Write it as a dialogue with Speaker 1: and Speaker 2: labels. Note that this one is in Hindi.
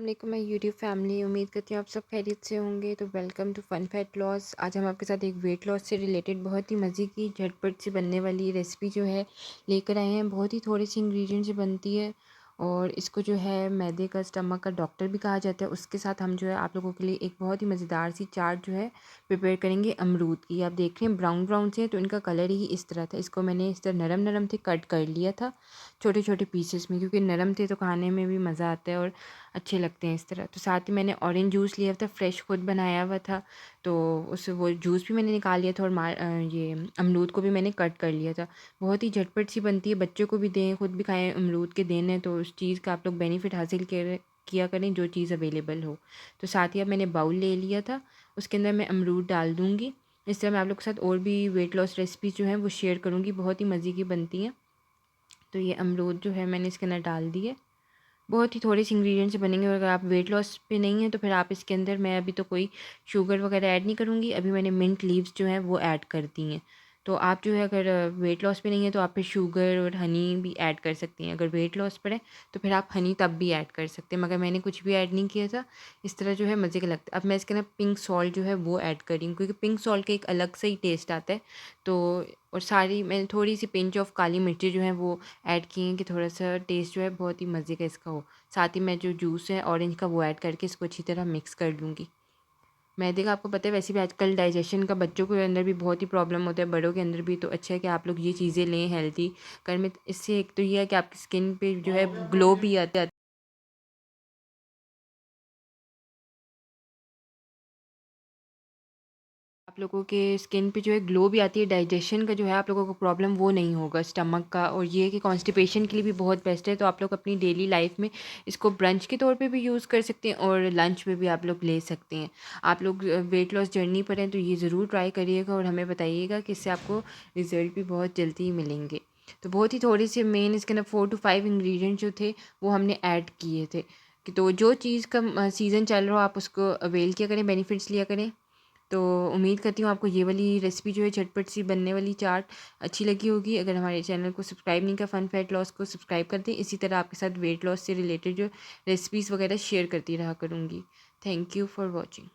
Speaker 1: वालेकुम माय यूट्यूब फैमिली। उम्मीद करती हूँ आप सब खैरियत से होंगे। तो welcome to fun fat loss. आज हम आपके साथ एक वेट लॉस से रिलेटेड बहुत ही मज़े की झटपट से बनने वाली रेसिपी जो है लेकर आए हैं। बहुत ही थोड़े से इंग्रेडिएंट से बनती है और इसको जो है मैदे का स्टमक का डॉक्टर भी कहा जाता है। उसके साथ हम जो है आप लोगों के लिए एक बहुत ही मज़ेदार सी चाट जो है प्रिपेयर करेंगे अमरूद की। आप देख रहे हैं ब्राउन ब्राउन से, तो इनका कलर ही इस तरह था। इसको मैंने इस तरह नरम नरम थे कट कर लिया था छोटे छोटे पीसेस में, क्योंकि नरम थे तो खाने में भी मज़ा आता है और अच्छे लगते हैं इस तरह। तो साथ ही मैंने ऑरेंज जूस लिया था, फ्रेश खुद बनाया हुआ था, तो उस वो जूस भी मैंने निकाल लिया था और ये अमरूद को भी मैंने कट कर लिया था। बहुत ही झटपट सी बनती है, बच्चों को भी दें, खुद भी खाएं। अमरूद के दिन है तो उस चीज़ का आप लोग बेनिफिट हासिल किया करें जो चीज़ अवेलेबल हो। तो साथ ही अब मैंने बाउल ले लिया था, उसके अंदर मैं अमरूद डाल दूँगी। इस तरह मैं आप लोग के साथ और भी वेट लॉस रेसिपी जो है वो शेयर करूँगी, बहुत ही मज़े की बनती हैं। तो ये अमरूद जो है मैंने इसके अंदर डाल दिए। बहुत ही थोड़े से इंग्रेडिएंट से बनेंगे और अगर आप वेट लॉस पे नहीं हैं तो फिर आप इसके अंदर, मैं अभी तो कोई शुगर वगैरह ऐड नहीं करूँगी। अभी मैंने मिंट लीव्स जो हैं वो ऐड कर दी हैं। तो आप जो है अगर वेट लॉस पे नहीं है तो आप फिर शुगर और हनी भी ऐड कर सकती हैं। अगर वेट लॉस पर है तो फिर आप हनी तब भी ऐड कर सकते हैं, मगर मैंने कुछ भी ऐड नहीं किया था। इस तरह जो है मज़े का लगता है। अब मैं इसके अंदर पिंक सॉल्ट जो है वो ऐड कर रही हूँ, क्योंकि पिंक सॉल्ट का एक अलग से ही टेस्ट आता है। तो और सारी मैंने थोड़ी सी पिंच ऑफ काली मिर्ची जो है वो ऐड की हैं कि थोड़ा सा टेस्ट जो है बहुत ही मज़े का इसका हो। साथ ही मैं जो जूस है ऑरेंज का वो ऐड करके इसको अच्छी तरह मिक्स कर लूँगी। मैदे का आपको पता है वैसे भी आजकल डाइजेशन का बच्चों के अंदर भी बहुत ही प्रॉब्लम होता है, बड़ों के अंदर भी। तो अच्छा है कि आप लोग ये चीज़ें लें हेल्दी। घर में इससे एक तो ये है कि आपकी स्किन पे जो है ग्लो भी आता है। आप लोगों के स्किन पे जो है ग्लो भी आती है। डाइजेशन का जो है आप लोगों को प्रॉब्लम वो नहीं होगा स्टमक का। और ये है कि कॉन्स्टिपेशन के लिए भी बहुत बेस्ट है। तो आप लोग अपनी डेली लाइफ में इसको ब्रंच के तौर पे भी यूज़ कर सकते हैं और लंच में भी आप लोग ले सकते हैं। आप लोग वेट लॉस जर्नी पर हैं तो ये ज़रूर ट्राई करिएगा और हमें बताइएगा कि इससे आपको रिज़ल्ट भी बहुत जल्दी ही मिलेंगे। तो बहुत ही थोड़े से मेन इसके अंदर 4 to 5 इंग्रेडिएंट जो थे वो हमने ऐड किए थे। कि तो जो चीज़ का सीज़न चल रहा हो आप उसको अवेल किया करें, बेनिफिट्स लिया करें। तो उम्मीद करती हूँ आपको ये वाली रेसिपी जो है झटपट सी बनने वाली चाट अच्छी लगी होगी। अगर हमारे चैनल को सब्सक्राइब नहीं किया फन फैट लॉस को सब्सक्राइब कर दें। इसी तरह आपके साथ वेट लॉस से रिलेटेड जो रेसिपीज़ वगैरह शेयर करती रहा करूँगी। Thank you for watching.